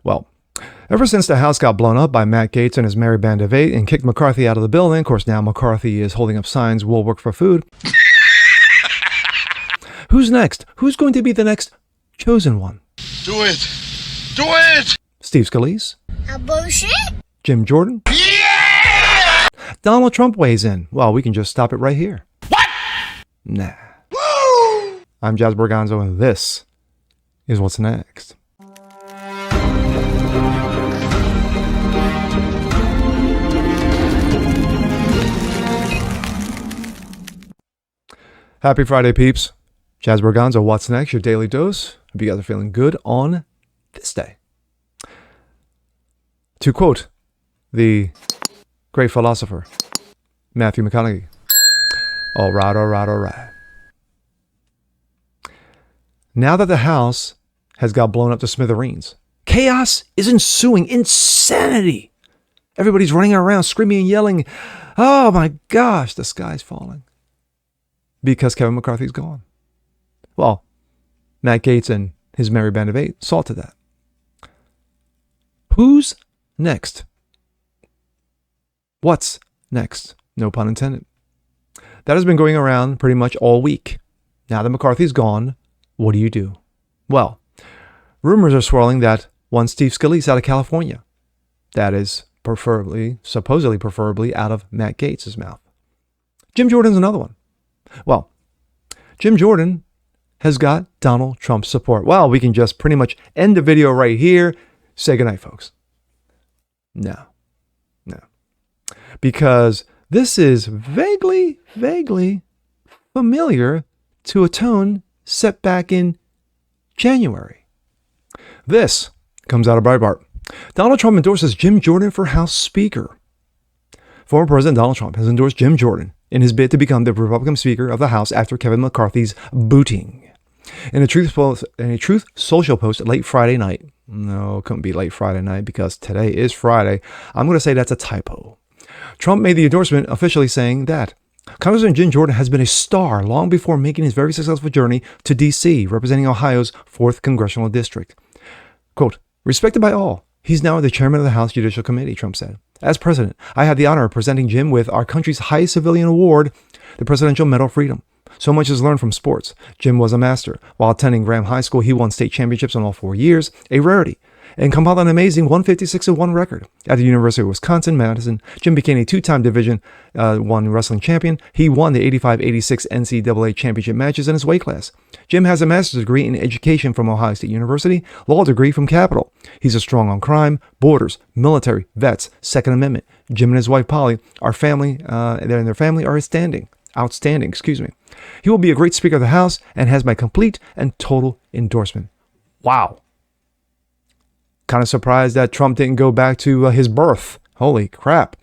Well, ever since the House got blown up by Matt Gaetz and his merry band of eight and kicked McCarthy out of the building, of course, now McCarthy is holding up signs, "We'll work for food." Who's next? Who's going to be the next chosen one? Do it! Do it! Steve Scalise? Bullshit? Jim Jordan? Yeah! Donald Trump weighs in. Well, we can just stop it right here. What? Nah. Woo! I'm Jazz Borganzo, and this is What's Next. Happy Friday, peeps. Jazz Borganzo, What's Next, your daily dose. Hope you guys are feeling good on this day. To quote the great philosopher, Matthew McConaughey, all right. Now that the House has got blown up to smithereens, chaos is ensuing. Insanity. Everybody's running around screaming and yelling, "Oh my gosh, the sky's falling." Because Kevin McCarthy's gone. Well, Matt Gaetz and his merry band of eight saw to that. Who's next? What's next? No pun intended. That has been going around pretty much all week. Now that McCarthy's gone, what do? Well, rumors are swirling that one Steve Scalise out of California. That is supposedly preferably out of Matt Gaetz' mouth. Jim Jordan's another one. Well, Jim Jordan has got Donald Trump's support. Well, we can just pretty much end the video right here. Say goodnight, folks. No. Because this is vaguely familiar to a tone set back in January. This comes out of Breitbart. Donald Trump endorses Jim Jordan for House Speaker. Former President Donald Trump has endorsed Jim Jordan in his bid to become the Republican Speaker of the House after Kevin McCarthy's booting. In a Truth Social post late Friday night, no, it couldn't be late Friday night because today is Friday, I'm going to say that's a typo. Trump made the endorsement officially saying that Congressman Jim Jordan has been a star long before making his very successful journey to D.C., representing Ohio's 4th Congressional District. Quote, "Respected by all, he's now the chairman of the House Judicial Committee," Trump said. "As president, I had the honor of presenting Jim with our country's highest civilian award, the Presidential Medal of Freedom. So much is learned from sports. Jim was a master. While attending Graham High School, he won state championships in all 4 years, a rarity, and compiled an amazing 156-1 record. At the University of Wisconsin-Madison, Jim became a 2-time Division I wrestling champion. He won the 85-86 NCAA championship matches in his weight class. Jim has a master's degree in education from Ohio State University, law degree from Capitol. He's a strong on crime, borders, military, vets, Second Amendment. Jim and his wife Polly, their family are outstanding. He will be a great Speaker of the House and has my complete and total endorsement." Wow. Kind of surprised that Trump didn't go back to his birth. Holy crap.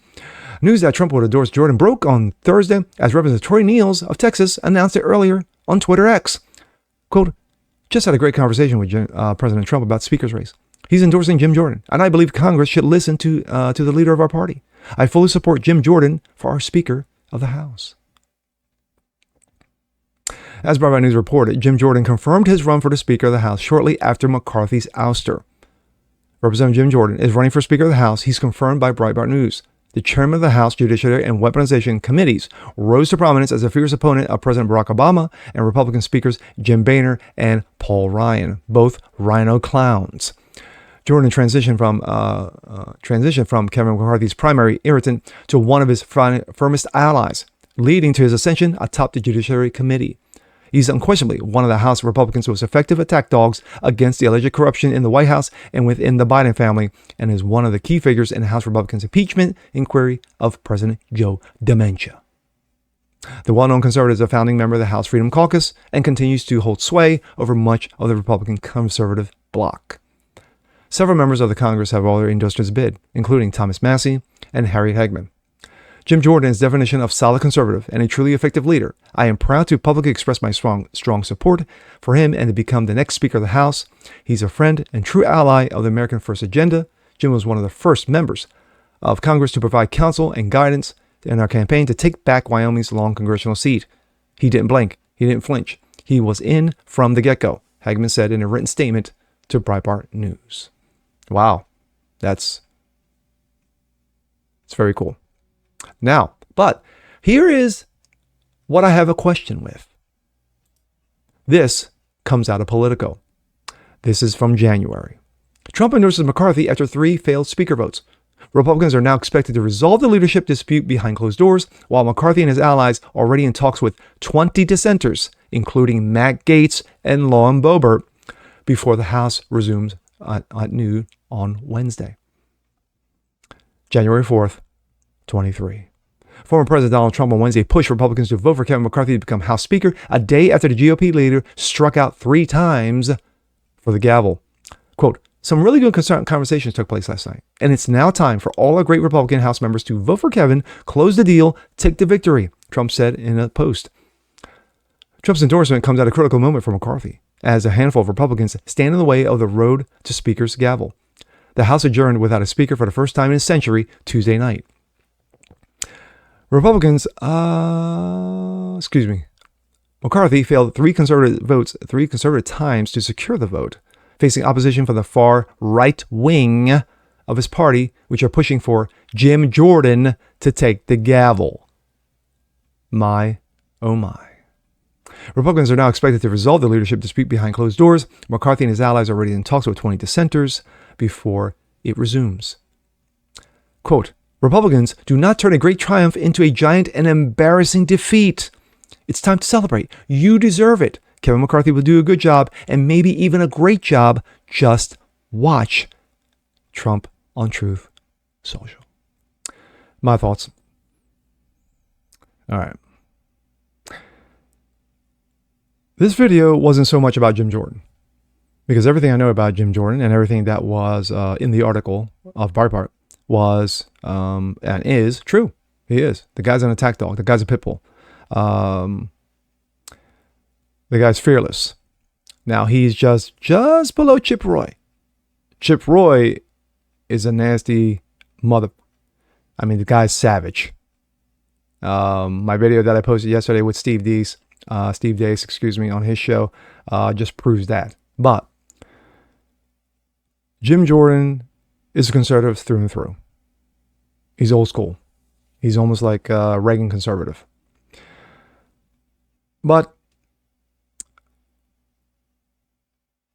News that Trump would endorse Jordan broke on Thursday as Representative Troy Nehls of Texas announced it earlier on Twitter X. Quote, "Just had a great conversation with President Trump about Speaker's race. He's endorsing Jim Jordan, and I believe Congress should listen to the leader of our party. I fully support Jim Jordan for our Speaker of the House." As Breitbart News reported, Jim Jordan confirmed his run for the Speaker of the House shortly after McCarthy's ouster. Representative Jim Jordan is running for Speaker of the House. He's confirmed by Breitbart News. The chairman of the House Judiciary and Weaponization Committees rose to prominence as a fierce opponent of President Barack Obama and Republican Speakers Jim Boehner and Paul Ryan, both rhino clowns. Jordan transitioned from Kevin McCarthy's primary irritant to one of his firmest allies, leading to his ascension atop the Judiciary Committee. He's unquestionably one of the House Republicans' most effective attack dogs against the alleged corruption in the White House and within the Biden family, and is one of the key figures in the House Republicans' impeachment inquiry of President Joe Dementia. The well-known conservative is a founding member of the House Freedom Caucus and continues to hold sway over much of the Republican conservative bloc. Several members of the Congress have already endorsed his bid, including Thomas Massie and Harry Hegman. Jim Jordan is definition of solid conservative and a truly effective leader. I am proud to publicly express my strong support for him and to become the next Speaker of the House. He's a friend and true ally of the American First Agenda. Jim was one of the first members of Congress to provide counsel and guidance in our campaign to take back Wyoming's long congressional seat. He didn't blink. He didn't flinch. He was in from the get-go, Hagman said in a written statement to Breitbart News. Wow. It's very cool. Now, but here is what I have a question with. This comes out of Politico. This is from January. Trump endorses McCarthy after 3 failed speaker votes. Republicans are now expected to resolve the leadership dispute behind closed doors, while McCarthy and his allies are already in talks with 20 dissenters, including Matt Gaetz and Lauren Boebert, before the House resumes at noon on Wednesday, January 4th, 23. Former President Donald Trump on Wednesday pushed Republicans to vote for Kevin McCarthy to become House Speaker a day after the GOP leader struck out 3 times for the gavel. Quote, some really good conversations took place last night, and it's now time for all our great Republican House members to vote for Kevin, close the deal, take the victory, Trump said in a post. Trump's endorsement comes at a critical moment for McCarthy, as a handful of Republicans stand in the way of the road to Speaker's gavel. The House adjourned without a Speaker for the first time in a century Tuesday night. McCarthy failed 3 conservative times to secure the vote, facing opposition from the far right wing of his party, which are pushing for Jim Jordan to take the gavel. My, oh my. Republicans are now expected to resolve the leadership dispute behind closed doors. McCarthy and his allies are already in talks with 20 dissenters before it resumes. Quote, Republicans do not turn a great triumph into a giant and embarrassing defeat. It's time to celebrate. You deserve it. Kevin McCarthy will do a good job and maybe even a great job. Just watch. Trump on Truth Social. My thoughts. All right. This video wasn't so much about Jim Jordan, because everything I know about Jim Jordan and everything that was in the article of Breitbart was and is true. He is. The guy's an attack dog. The guy's a pit bull. The guy's fearless. Now he's just below Chip Roy. Chip Roy is a nasty mother. I mean, the guy's savage. My video that I posted yesterday with Steve Deace, on his show, just proves that. But Jim Jordan is a conservative through and through. He's old school. He's almost like a Reagan conservative. But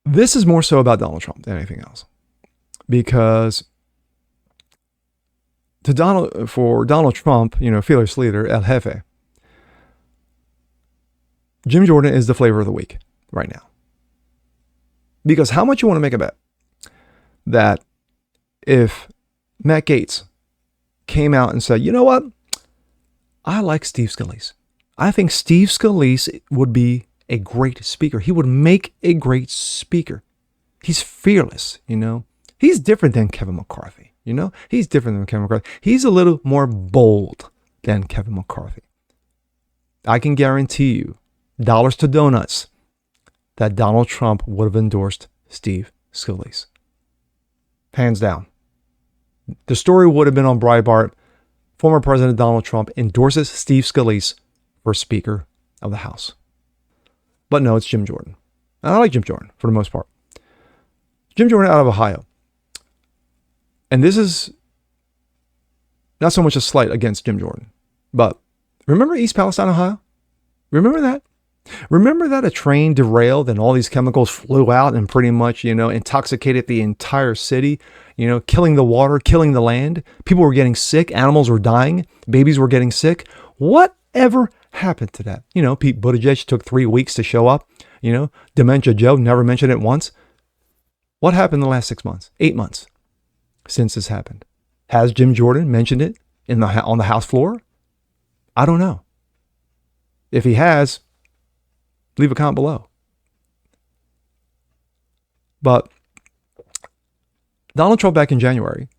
this is more so about Donald Trump than anything else. Because for Donald Trump, fearless leader, El Jefe, Jim Jordan is the flavor of the week right now. Because how much you want to make a bet that if Matt Gaetz came out and said, you know what? I like Steve Scalise. I think Steve Scalise would be a great speaker. He would make a great speaker. He's fearless, He's different than Kevin McCarthy, He's different than Kevin McCarthy. He's a little more bold than Kevin McCarthy. I can guarantee you, dollars to donuts, that Donald Trump would have endorsed Steve Scalise. Hands down. The story would have been on Breitbart. Former President Donald Trump endorses Steve Scalise for Speaker of the House. But no, it's Jim Jordan. And I like Jim Jordan for the most part. Jim Jordan out of Ohio. And this is not so much a slight against Jim Jordan, but remember East Palestine, Ohio? Remember that? Remember that a train derailed and all these chemicals flew out and pretty much, intoxicated the entire city, killing the water, killing the land. People were getting sick. Animals were dying. Babies were getting sick. Whatever happened to that? Pete Buttigieg took 3 weeks to show up. Dementia Joe never mentioned it once. What happened in the last 6 months, 8 months since this happened? Has Jim Jordan mentioned it on the House floor? I don't know. If he has, leave a comment below. But Donald Trump back in January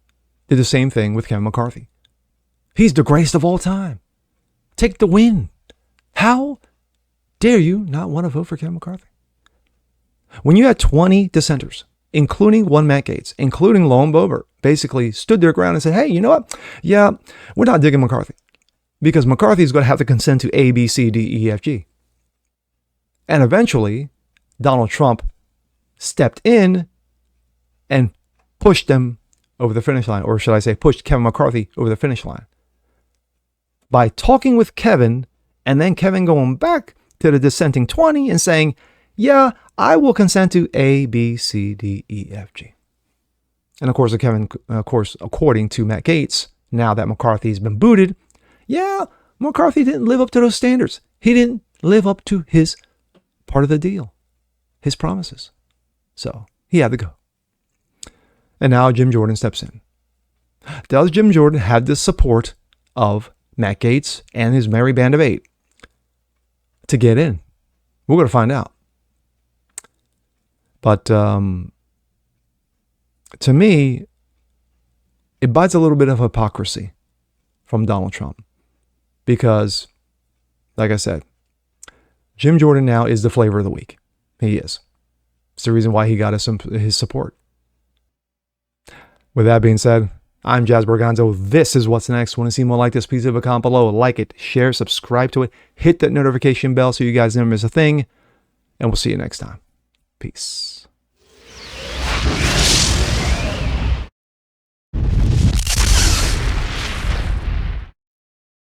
did the same thing with Kevin McCarthy. He's the greatest of all time. Take the win. How dare you not want to vote for Kevin McCarthy? When you had 20 dissenters, including one Matt Gaetz, including Lauren Boebert, basically stood their ground and said, hey, you know what? Yeah, we're not digging McCarthy. Because McCarthy is going to have to consent to A, B, C, D, E, F, G. And eventually, Donald Trump stepped in and pushed them over the finish line, or should I say pushed Kevin McCarthy over the finish line. By talking with Kevin, and then Kevin going back to the dissenting 20 and saying, yeah, I will consent to A, B, C, D, E, F, G. And of course, according to Matt Gaetz, now that McCarthy's been booted, yeah, McCarthy didn't live up to those standards. He didn't live up to his part of the deal, his promises. So he had to go. And now Jim Jordan steps in. Does Jim Jordan have the support of Matt Gaetz and his merry band of 8 to get in? We're going to find out. But to me, it bites a little bit of hypocrisy from Donald Trump. Because, like I said, Jim Jordan now is the flavor of the week. He is. It's the reason why he got his support. With that being said, I'm Jazz Borganzo. This is What's Next. Want to see more like this? Please leave a comment below. Like it, share, subscribe to it. Hit that notification bell so you guys never miss a thing. And we'll see you next time. Peace.